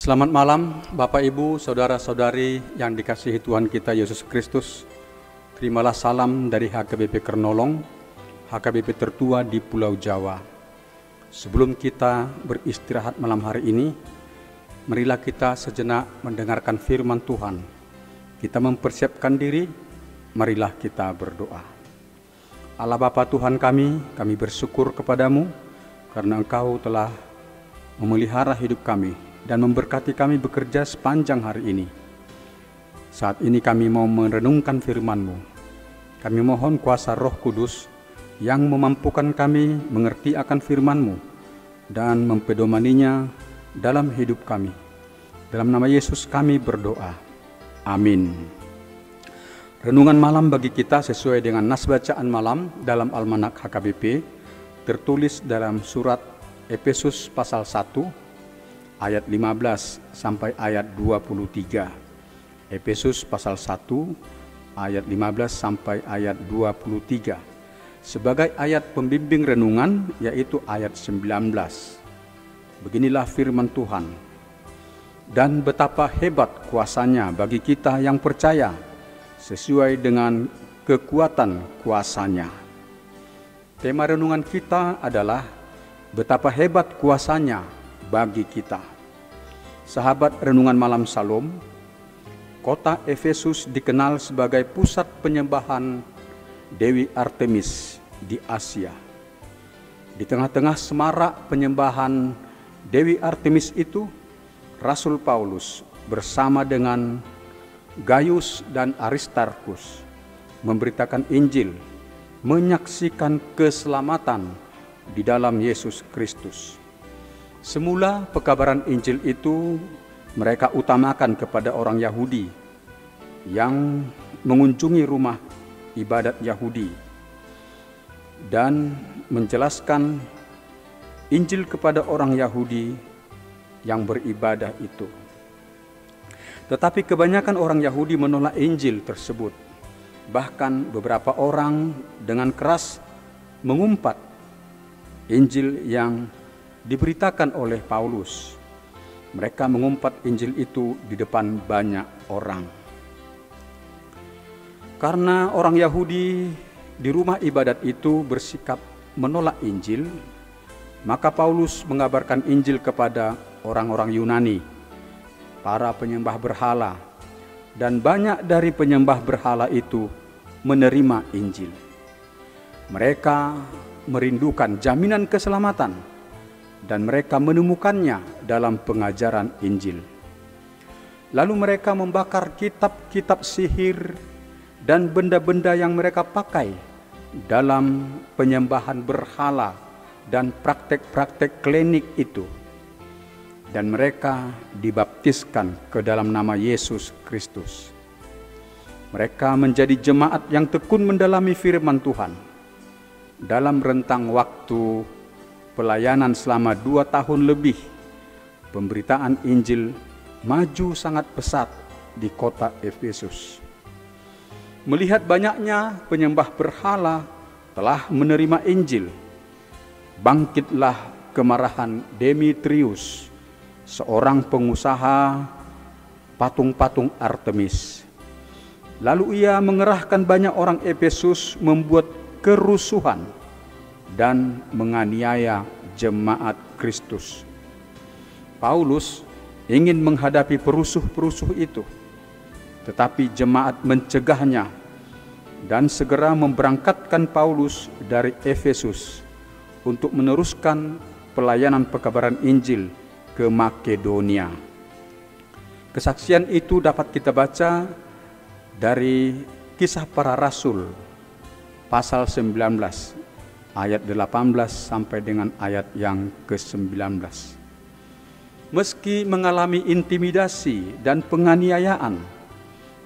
Selamat malam Bapak Ibu, Saudara-saudari yang dikasihi Tuhan kita Yesus Kristus. Terimalah salam dari HKBP Kernolong, HKBP tertua di Pulau Jawa. Sebelum kita beristirahat malam hari ini, marilah kita sejenak mendengarkan firman Tuhan. Kita mempersiapkan diri, marilah kita berdoa. Allah Bapa Tuhan kami bersyukur kepadamu karena Engkau telah memelihara hidup kami dan memberkati kami bekerja sepanjang hari ini. Saat ini kami mau merenungkan firman-Mu. Kami mohon kuasa Roh Kudus yang memampukan kami mengerti akan firman-Mu dan mempedomaninya dalam hidup kami. Dalam nama Yesus kami berdoa. Amin. Renungan malam bagi kita sesuai dengan nas bacaan malam dalam Almanak HKBP, tertulis dalam surat Efesus pasal 1, ayat 15 sampai ayat 23. Efesus pasal 1 ayat 15 sampai ayat 23. Sebagai ayat pembimbing renungan yaitu ayat 19. Beginilah firman Tuhan. Dan betapa hebat kuasanya bagi kita yang percaya sesuai dengan kekuatan kuasanya. Tema renungan kita adalah betapa hebat kuasanya bagi kita. Sahabat renungan malam Salom, kota Efesus dikenal sebagai pusat penyembahan Dewi Artemis di Asia. Di tengah-tengah semarak penyembahan Dewi Artemis itu, Rasul Paulus bersama dengan Gaius dan Aristarkus memberitakan Injil, menyaksikan keselamatan di dalam Yesus Kristus. Semula pekabaran Injil itu mereka utamakan kepada orang Yahudi yang mengunjungi rumah ibadat Yahudi dan menjelaskan Injil kepada orang Yahudi yang beribadah itu. Tetapi kebanyakan orang Yahudi menolak Injil tersebut. Bahkan beberapa orang dengan keras mengumpat Injil yang diberitakan oleh Paulus. Mereka mengumpat Injil itu di depan banyak orang. Karena orang Yahudi di rumah ibadat itu bersikap menolak Injil, maka Paulus mengabarkan Injil kepada orang-orang Yunani, para penyembah berhala, dan banyak dari penyembah berhala itu menerima Injil. Mereka merindukan jaminan keselamatan dan mereka menemukannya dalam pengajaran Injil. Lalu mereka membakar kitab-kitab sihir dan benda-benda yang mereka pakai dalam penyembahan berhala dan praktek-praktek klinik itu. Dan mereka dibaptiskan ke dalam nama Yesus Kristus. Mereka menjadi jemaat yang tekun mendalami firman Tuhan. Dalam rentang waktu pelayanan selama 2 tahun lebih, pemberitaan Injil maju sangat pesat di kota Efesus. Melihat banyaknya penyembah berhala telah menerima Injil, bangkitlah kemarahan Demetrius, seorang pengusaha patung-patung Artemis. Lalu ia mengerahkan banyak orang Efesus membuat kerusuhan dan menganiaya jemaat Kristus. Paulus ingin menghadapi perusuh-perusuh itu, tetapi jemaat mencegahnya dan segera memberangkatkan Paulus dari Efesus untuk meneruskan pelayanan pekabaran Injil ke Makedonia. Kesaksian itu dapat kita baca dari Kisah Para Rasul pasal 19 ayat 18 sampai dengan ayat yang ke-19. Meski mengalami intimidasi dan penganiayaan,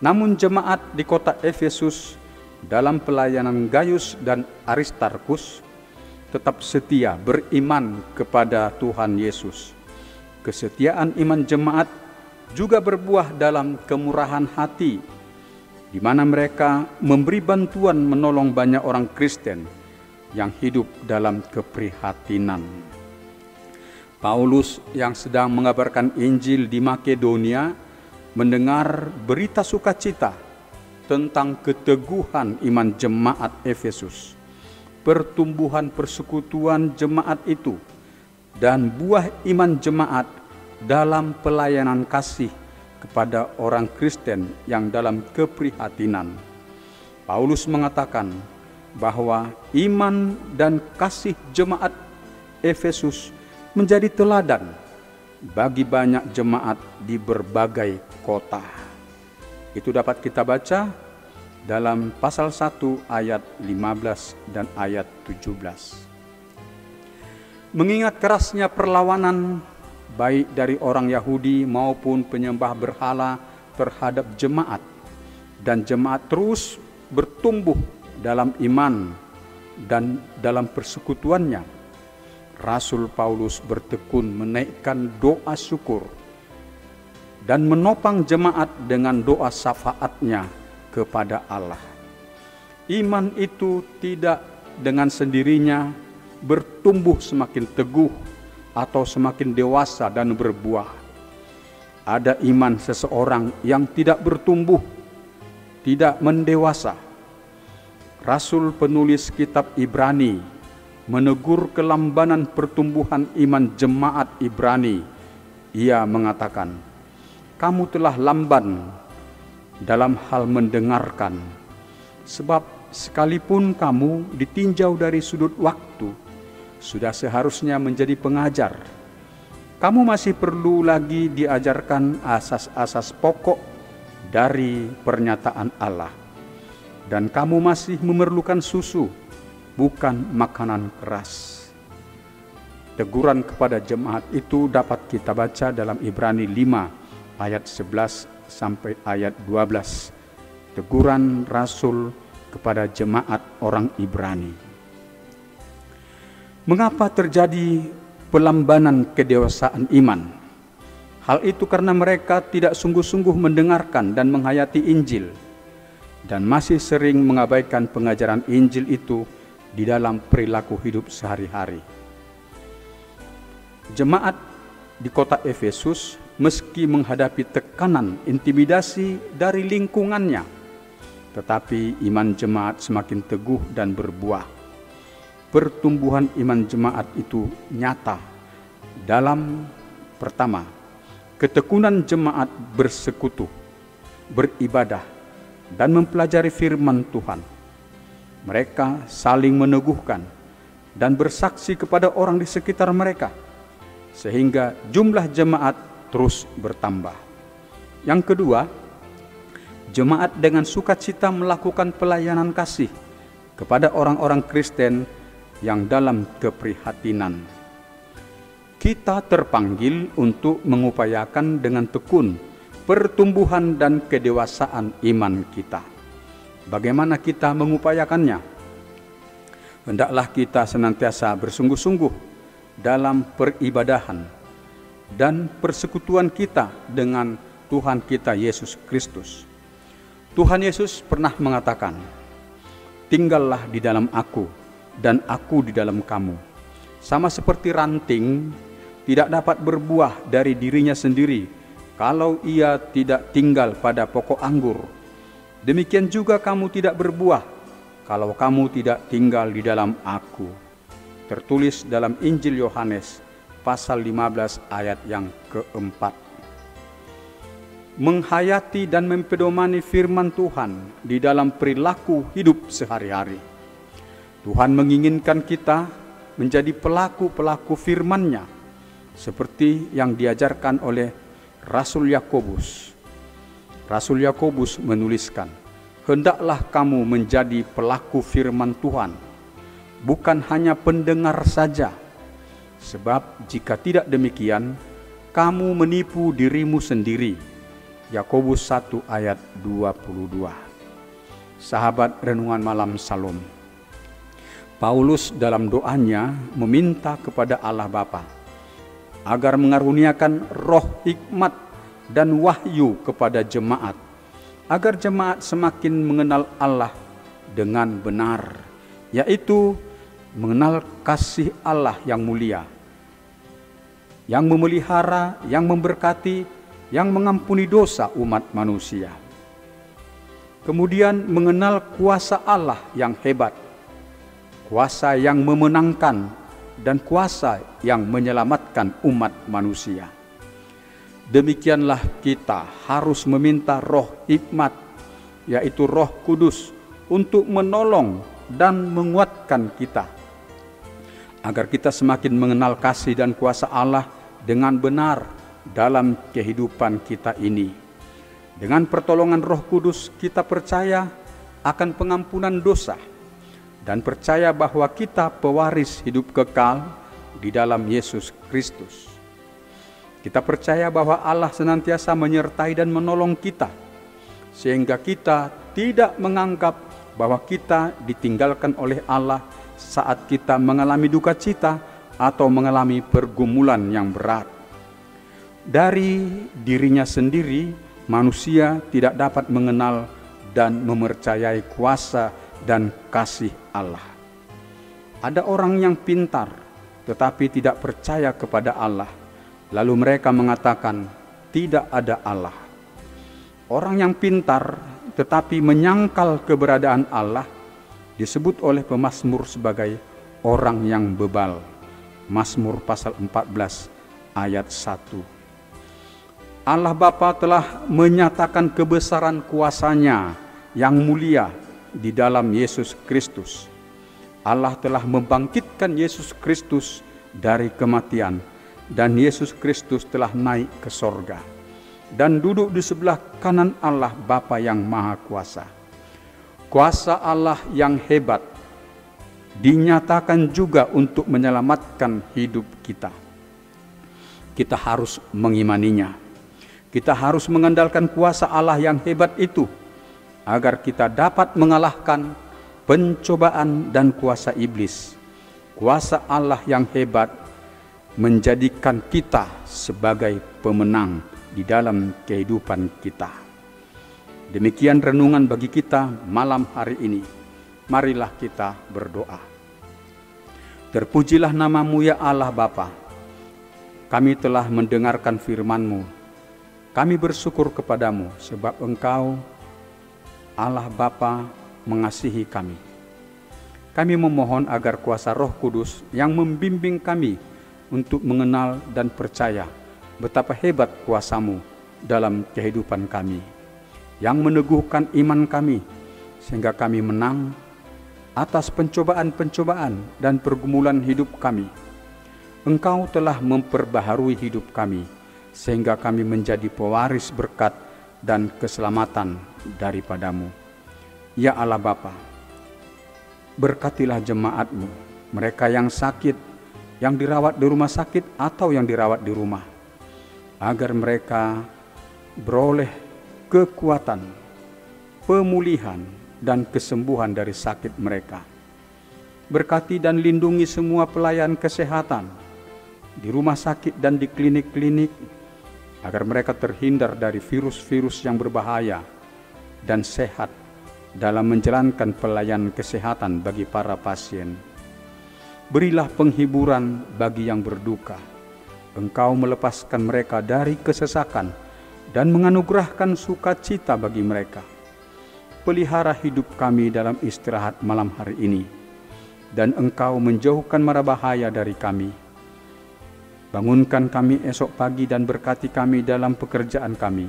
namun jemaat di kota Efesus dalam pelayanan Gaius dan Aristarkus tetap setia beriman kepada Tuhan Yesus. Kesetiaan iman jemaat juga berbuah dalam kemurahan hati, di mana mereka memberi bantuan menolong banyak orang Kristen yang hidup dalam keprihatinan. Paulus yang sedang mengabarkan Injil di Makedonia mendengar berita sukacita tentang keteguhan iman jemaat Efesus, pertumbuhan persekutuan jemaat itu, dan buah iman jemaat dalam pelayanan kasih kepada orang Kristen yang dalam keprihatinan. Paulus mengatakan bahwa iman dan kasih jemaat Efesus menjadi teladan bagi banyak jemaat di berbagai kota. Itu dapat kita baca dalam pasal 1 ayat 15 dan ayat 17. Mengingat kerasnya perlawanan baik dari orang Yahudi maupun penyembah berhala terhadap jemaat, dan jemaat terus bertumbuh dalam iman dan dalam persekutuannya, Rasul Paulus bertekun menaikkan doa syukur dan menopang jemaat dengan doa syafaatnya kepada Allah. Iman itu tidak dengan sendirinya bertumbuh semakin teguh atau semakin dewasa dan berbuah. Ada iman seseorang yang tidak bertumbuh, tidak mendewasa. Rasul penulis kitab Ibrani menegur kelambanan pertumbuhan iman jemaat Ibrani. Ia mengatakan, "Kamu telah lamban dalam hal mendengarkan, sebab sekalipun kamu ditinjau dari sudut waktu, sudah seharusnya menjadi pengajar. Kamu masih perlu lagi diajarkan asas-asas pokok dari pernyataan Allah, dan kamu masih memerlukan susu, bukan makanan keras." Teguran kepada jemaat itu dapat kita baca dalam Ibrani 5 ayat 11 sampai ayat 12. Teguran Rasul kepada jemaat orang Ibrani. Mengapa terjadi pelambanan kedewasaan iman? Hal itu karena mereka tidak sungguh-sungguh mendengarkan dan menghayati Injil, dan masih sering mengabaikan pengajaran Injil itu di dalam perilaku hidup sehari-hari. Jemaat di kota Efesus meski menghadapi tekanan intimidasi dari lingkungannya, tetapi iman jemaat semakin teguh dan berbuah. Pertumbuhan iman jemaat itu nyata dalam, pertama, ketekunan jemaat bersekutu, beribadah, dan mempelajari firman Tuhan. Mereka saling meneguhkan dan bersaksi kepada orang di sekitar mereka, sehingga jumlah jemaat terus bertambah. Yang kedua, jemaat dengan sukacita melakukan pelayanan kasih kepada orang-orang Kristen yang dalam keprihatinan. Kita terpanggil untuk mengupayakan dengan tekun pertumbuhan dan kedewasaan iman kita. Bagaimana kita mengupayakannya? Hendaklah kita senantiasa bersungguh-sungguh dalam peribadahan dan persekutuan kita dengan Tuhan kita Yesus Kristus. Tuhan Yesus pernah mengatakan, "Tinggallah di dalam aku dan aku di dalam kamu." Sama seperti ranting tidak dapat berbuah dari dirinya sendiri kalau ia tidak tinggal pada pokok anggur, demikian juga kamu tidak berbuah kalau kamu tidak tinggal di dalam aku. Tertulis dalam Injil Yohanes pasal 15 ayat yang keempat. Menghayati dan mempedomani firman Tuhan di dalam perilaku hidup sehari-hari. Tuhan menginginkan kita menjadi pelaku-pelaku firman-Nya, seperti yang diajarkan oleh Rasul Yakobus. Rasul Yakobus menuliskan, "Hendaklah kamu menjadi pelaku firman Tuhan, bukan hanya pendengar saja. Sebab jika tidak demikian, kamu menipu dirimu sendiri." Yakobus 1 ayat 22. Sahabat Renungan Malam Salom, Paulus dalam doanya meminta kepada Allah Bapa agar mengaruniakan roh hikmat dan wahyu kepada jemaat, agar jemaat semakin mengenal Allah dengan benar, yaitu mengenal kasih Allah yang mulia. yang memelihara, yang memberkati, yang mengampuni dosa umat manusia. Kemudian mengenal kuasa Allah yang hebat, kuasa yang memenangkan, dan kuasa yang menyelamatkan umat manusia. Demikianlah kita harus meminta roh hikmat, yaitu Roh Kudus, untuk menolong dan menguatkan kita, agar kita semakin mengenal kasih dan kuasa Allah dengan benar dalam kehidupan kita ini. Dengan pertolongan Roh Kudus, kita percaya akan pengampunan dosa dan percaya bahwa kita pewaris hidup kekal di dalam Yesus Kristus. Kita percaya bahwa Allah senantiasa menyertai dan menolong kita, sehingga kita tidak menganggap bahwa kita ditinggalkan oleh Allah saat kita mengalami duka cita atau mengalami pergumulan yang berat. Dari dirinya sendiri, manusia tidak dapat mengenal dan mempercayai kuasa dan kasih Allah. Ada orang yang pintar tetapi tidak percaya kepada Allah, lalu mereka mengatakan tidak ada Allah. Orang yang pintar tetapi menyangkal keberadaan Allah disebut oleh pemazmur sebagai orang yang bebal. Mazmur pasal 14 ayat 1. Allah Bapa telah menyatakan kebesaran kuasa-Nya yang mulia di dalam Yesus Kristus. Allah telah membangkitkan Yesus Kristus dari kematian, dan Yesus Kristus telah naik ke sorga dan duduk di sebelah kanan Allah Bapa yang Maha Kuasa. Kuasa Allah yang hebat dinyatakan juga untuk menyelamatkan hidup kita. Kita harus mengimaninya. Kita harus mengandalkan kuasa Allah yang hebat itu, agar kita dapat mengalahkan pencobaan dan kuasa iblis. Kuasa Allah yang hebat menjadikan kita sebagai pemenang di dalam kehidupan kita. Demikian renungan bagi kita malam hari ini. Marilah kita berdoa. Terpujilah nama-Mu ya Allah Bapa. Kami telah mendengarkan firman-Mu. Kami bersyukur kepadamu sebab Engkau, Allah Bapa, mengasihi kami. Kami memohon agar kuasa Roh Kudus yang membimbing kami untuk mengenal dan percaya betapa hebat kuasa-Mu dalam kehidupan kami, yang meneguhkan iman kami sehingga kami menang atas pencobaan-pencobaan dan pergumulan hidup kami. Engkau telah memperbaharui hidup kami sehingga kami menjadi pewaris berkat dan keselamatan daripada-Mu. Ya Allah Bapa, berkatilah jemaat-Mu, mereka yang sakit, yang dirawat di rumah sakit atau yang dirawat di rumah, agar mereka beroleh kekuatan, pemulihan, dan kesembuhan dari sakit mereka. Berkati dan lindungi semua pelayan kesehatan di rumah sakit dan di klinik-klinik, agar mereka terhindar dari virus-virus yang berbahaya dan sehat dalam menjalankan pelayanan kesehatan bagi para pasien. Berilah penghiburan bagi yang berduka. Engkau melepaskan mereka dari kesesakan dan menganugerahkan sukacita bagi mereka. Pelihara hidup kami dalam istirahat malam hari ini, dan Engkau menjauhkan mara bahaya dari kami. Bangunkan kami esok pagi dan berkati kami dalam pekerjaan kami.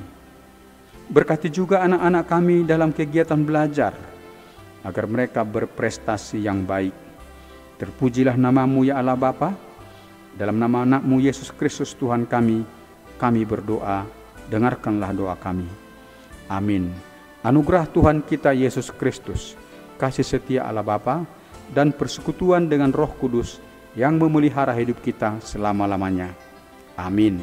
Berkati juga anak-anak kami dalam kegiatan belajar, agar mereka berprestasi yang baik. Terpujilah nama-Mu ya Allah Bapa. Dalam nama anak-Mu Yesus Kristus Tuhan kami berdoa, dengarkanlah doa kami. Amin. Anugerah Tuhan kita Yesus Kristus, kasih setia Allah Bapa, dan persekutuan dengan Roh Kudus yang memelihara hidup kita selama-lamanya. Amin.